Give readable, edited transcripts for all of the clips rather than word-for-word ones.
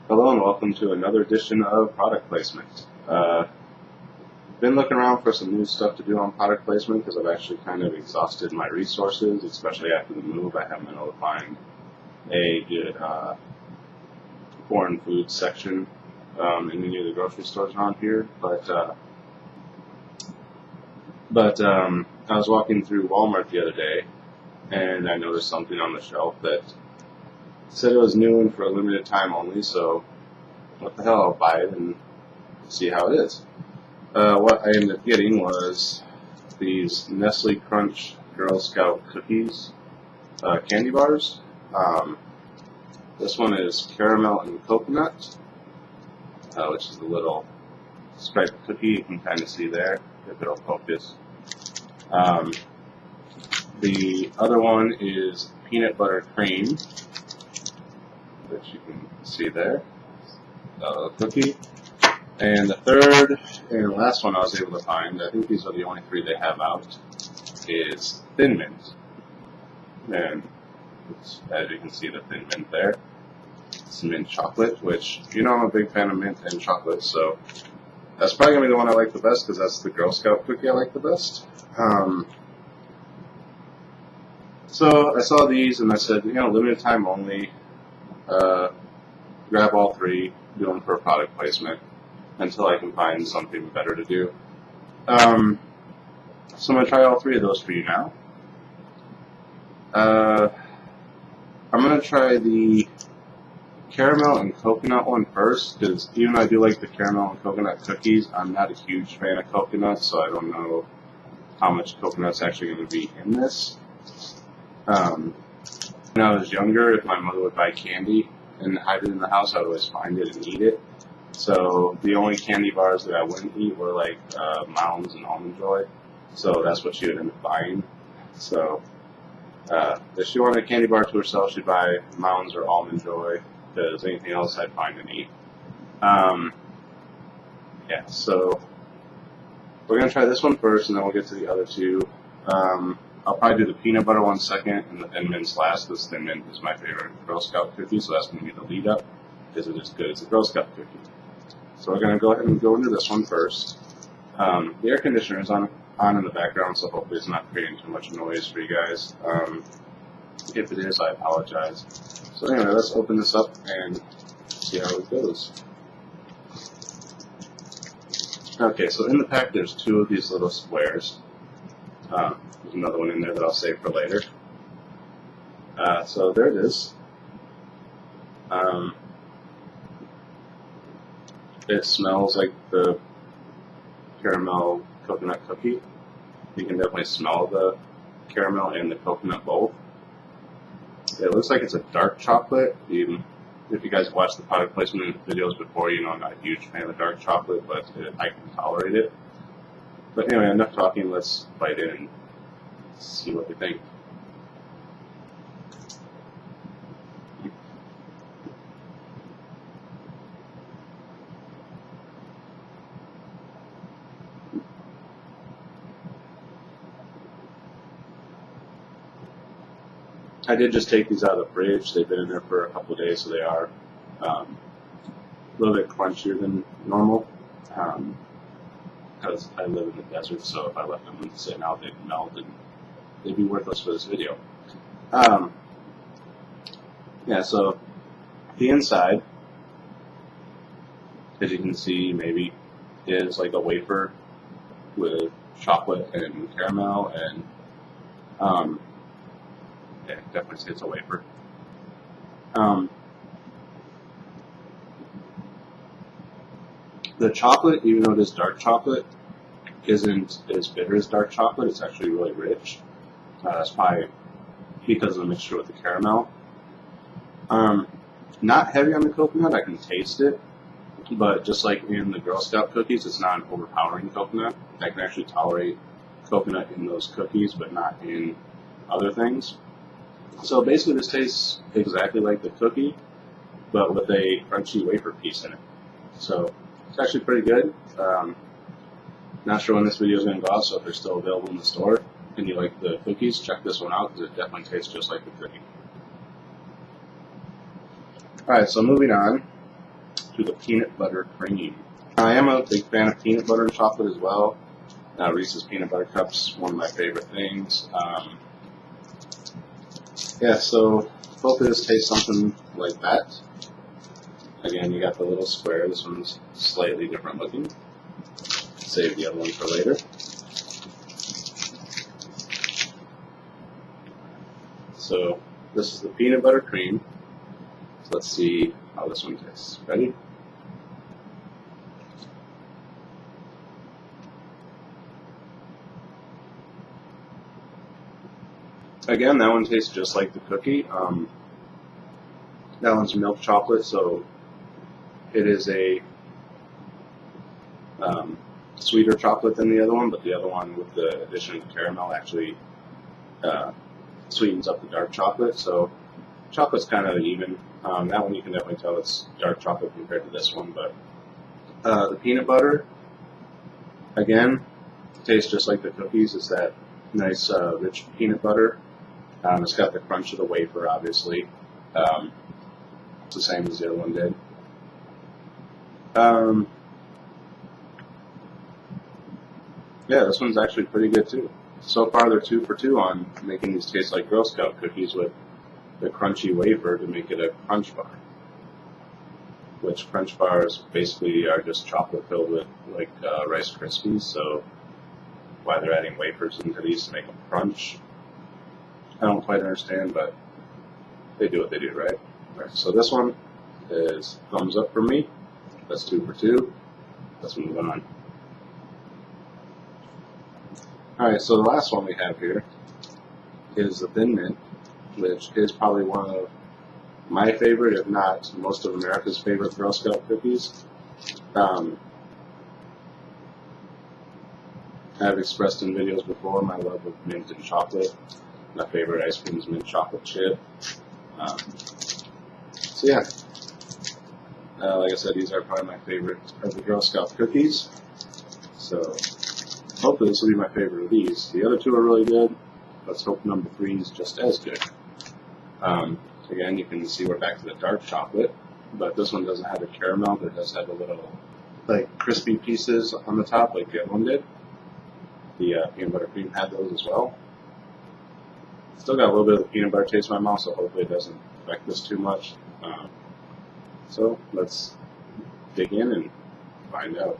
Hello and welcome to another edition of Product Placement. Been looking around for some new stuff to do on product placement because I've actually kind of exhausted my resources, especially after the move. I haven't been able to find a good foreign food section in any of the grocery stores around here. But I was walking through Walmart the other day and I noticed something on the shelf that said it was new and for a limited time only, so what the hell, I'll buy it and see how it is. What I ended up getting was these Nestle Crunch Girl Scout cookies, candy bars. This one is caramel and coconut, which is the little striped cookie you can kind of see there, if it'll focus. The other one is peanut butter cream, which you can see there, cookie. And the third and last one I was able to find, I think these are the only three they have out, is Thin Mint. And as you can see, the Thin Mint there. It's mint chocolate, which, you know, I'm a big fan of mint and chocolate, so that's probably going to be the one I like the best because that's the Girl Scout cookie I like the best. So I saw these and I said, you know, limited time only. Grab all three, do them for product placement until I can find something better to do. So I'm going to try all three of those for you now. I'm going to try the caramel and coconut one first, because even though I do like the caramel and coconut cookies, I'm not a huge fan of coconut, so I don't know how much coconut's actually going to be in this. When I was younger, if my mother would buy candy and hide it in the house, I would always find it and eat it. So the only candy bars that I wouldn't eat were like Mounds and Almond Joy. So that's what she would end up buying. So if she wanted a candy bar to herself, she'd buy Mounds or Almond Joy, because anything else I'd find and eat. Yeah, so we're going to try this one first, and then we'll get to the other two. I'll probably do the peanut butter one second and the Thin Mints last. This Thin Mint is my favorite Girl Scout cookie, so that's going to be the lead up because it is good as a Girl Scout cookie. So we're going to go ahead and go into this one first. The air conditioner is on in the background, so hopefully it's not creating too much noise for you guys. If it is, I apologize. So anyway, let's open this up and see how it goes. Okay, so in the pack there's two of these little squares. There's another one in there that I'll save for later. So there it is. It smells like the caramel coconut cookie. You can definitely smell the caramel and the coconut both. It looks like it's a dark chocolate. Even if you guys watched the product placement videos before, you know I'm not a huge fan of dark chocolate, but I can tolerate it. But anyway, enough talking. Let's bite in and see what we think. I did just take these out of the fridge. They've been in there for a couple of days, so they are a little bit crunchier than normal. Because I live in the desert, so if I left them sitting out, they'd melt and they'd be worthless for this video. Yeah, so the inside, as you can see, maybe is like a wafer with chocolate and caramel and yeah, definitely say it's a wafer. The chocolate, even though it is dark chocolate, isn't as bitter as dark chocolate. It's actually really rich. That's probably because of the mixture with the caramel. Not heavy on the coconut. I can taste it, but just like in the Girl Scout cookies, it's not an overpowering coconut. I can actually tolerate coconut in those cookies, but not in other things. So basically this tastes exactly like the cookie, but with a crunchy wafer piece in it. So it's actually pretty good. Not sure when this video is going to go out, so if they're still available in the store and you like the cookies, check this one out because it definitely tastes just like the cookie. Alright, so moving on. to the peanut butter cream. I am a big fan of peanut butter and chocolate as well. Reese's Peanut Butter Cups, one of my favorite things. Yeah, so both of this taste something like that. Again, you got the little square. This one's slightly different looking. Save the other one for later. So this is the peanut butter cream. So let's see how this one tastes. Ready? Again, that one tastes just like the cookie. That one's milk chocolate, so it is a sweeter chocolate than the other one, but the other one with the addition of caramel actually sweetens up the dark chocolate, so chocolate's kind of even. That one you can definitely tell it's dark chocolate compared to this one, but the peanut butter, again, tastes just like the cookies. It's that nice rich peanut butter. It's got the crunch of the wafer, obviously. It's the same as the other one did. Yeah, this one's actually pretty good too. So far, they're 2 for 2 on making these taste like Girl Scout cookies with the crunchy wafer to make it a crunch bar. Which crunch bars basically are just chocolate filled with like Rice Krispies. So why they're adding wafers into these to make them crunch, I don't quite understand, but they do what they do, right? Alright, so this one is thumbs up for me. That's 2 for 2. Let's move on. Alright, so the last one we have here is the Thin Mint, which is probably one of my favorite, if not most of America's favorite Girl Scout cookies. I've expressed in videos before my love of mint and chocolate. My favorite ice cream is mint chocolate chip. So yeah, like I said, these are probably my favorite of the Girl Scout cookies. So hopefully this will be my favorite of these. The other 2 are really good. Let's hope number 3 is just as good. Again, you can see we're back to the dark chocolate, but this one doesn't have the caramel, but it does have the little like crispy pieces on the top like the other one did. The peanut butter cream had those as well. Still got a little bit of the peanut butter taste in my mouth, so hopefully it doesn't affect this too much. So let's dig in and find out.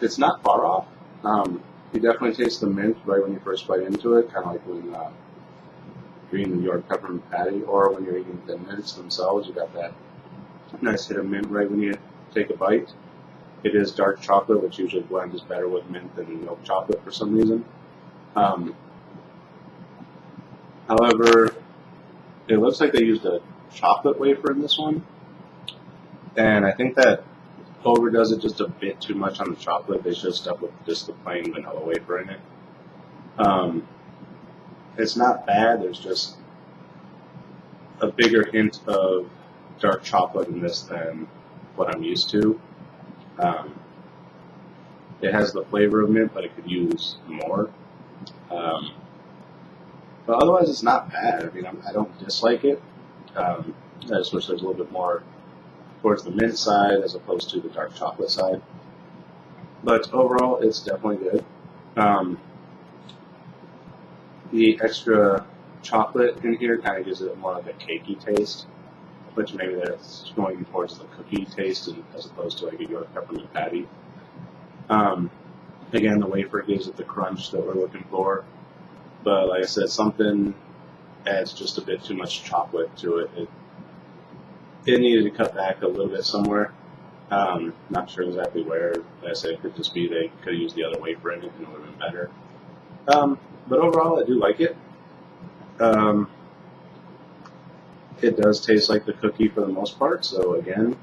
It's not far off. You definitely taste the mint right when you first bite into it, kind of like when you're eating the New York peppermint patty, or when you're eating the mints themselves. You got that nice hit of mint right when you take a bite. It is dark chocolate, which usually blends better with mint than milk chocolate for some reason. However, it looks like they used a chocolate wafer in this one, and I think that overdoes it just a bit too much on the chocolate. They should have stuck with just the plain vanilla wafer in it. It's not bad. There's just a bigger hint of dark chocolate in this than what I'm used to. It has the flavor of mint, but it could use more. But otherwise, it's not bad. I mean, I don't dislike it. I just wish there was a little bit more towards the mint side as opposed to the dark chocolate side. But overall, it's definitely good. The extra chocolate in here kind of gives it more like a cakey taste, which maybe that's going towards the cookie taste as opposed to like a York peppermint patty. Again, the wafer gives it the crunch that we're looking for. But like I said, something adds just a bit too much chocolate to it. It needed to cut back a little bit somewhere. Not sure exactly where. Like I said, it could just be they could have used the other wafer in it and it would have been better. But overall, I do like it. It does taste like the cookie for the most part. So again,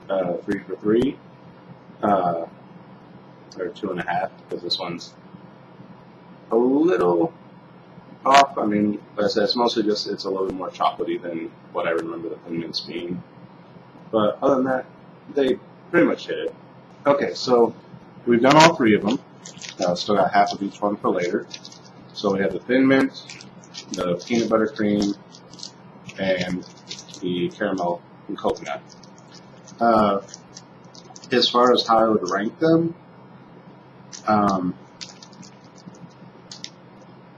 3 for 3, or 2.5, because this one's a little off off. I mean, like I said, it's mostly just it's a little bit more chocolatey than what I remember the Thin Mints being. But other than that, they pretty much hit it. Okay, so we've done all three of them. Still got half of each one for later. So we have the Thin Mint, the peanut butter cream, and the caramel and coconut. As far as how I would rank them,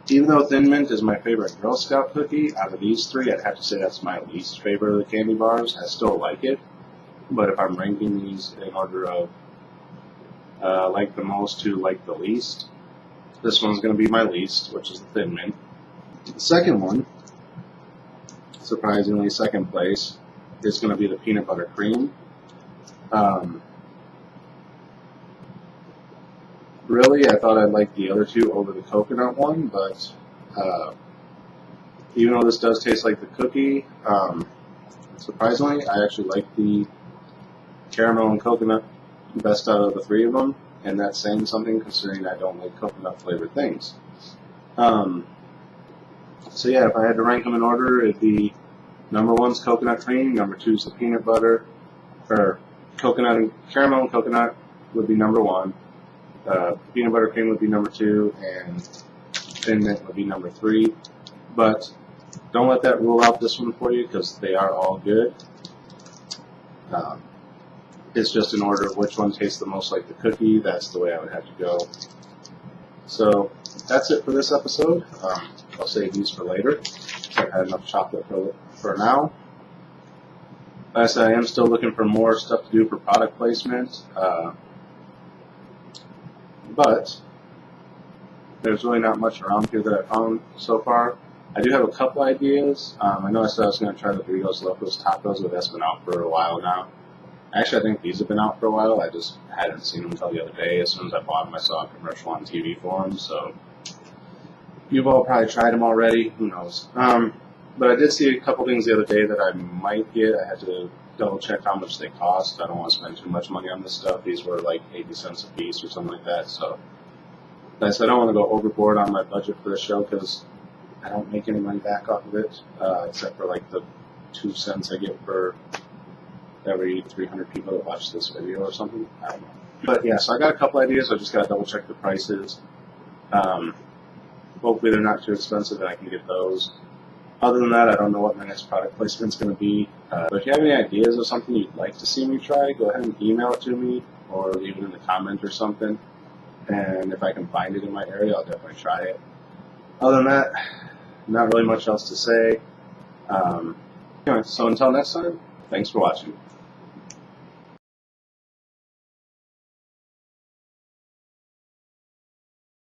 even though Thin Mint is my favorite Girl Scout cookie, out of these three, I'd have to say that's my least favorite of the candy bars. I still like it, but if I'm ranking these in order of like the most to like the least, this one's going to be my least, which is the Thin Mint. The second one, surprisingly, second place, is going to be the peanut butter cream. Really, I thought I'd like the other two over the coconut one, but even though this does taste like the cookie, surprisingly, I actually like the caramel and coconut best out of the three of them, and that's saying something considering I don't like coconut flavored things. So yeah, if I had to rank them in order, it'd be number one's coconut cream, number two's the peanut butter, or coconut and caramel and coconut would be number one. Peanut butter cream would be number two, and Thin Mint would be number three. But don't let that rule out this one for you because they are all good. It's just in order of which one tastes the most like the cookie. That's the way I would have to go. So that's it for this episode. I'll save these for later. I've had enough chocolate for now. Like I said, I am still looking for more stuff to do for product placement. But there's really not much around here that I found so far. I do have a couple ideas. I know I said I was going to try the Doritos Locos Tacos, but that's been out for a while now. Actually, I think these have been out for a while. I just hadn't seen them until the other day. As soon as I bought them, I saw a commercial on TV for them. So you've all probably tried them already. Who knows? But I did see a couple things the other day that I might get. I had to double check how much they cost. I don't want to spend too much money on this stuff. These were like 80 cents a piece or something like that. So like I said, I don't want to go overboard on my budget for the show because I don't make any money back off of it, except for like the 2 cents I get for every 300 people that watch this video or something. I don't know. But yeah, so I got a couple ideas. I just got to double check the prices. Hopefully they're not too expensive and I can get those. Other than that, I don't know what my next product placement is going to be. But if you have any ideas of something you'd like to see me try, go ahead and email it to me or leave it in the comment or something. And if I can find it in my area, I'll definitely try it. Other than that, not really much else to say. Anyway, so until next time, thanks for watching.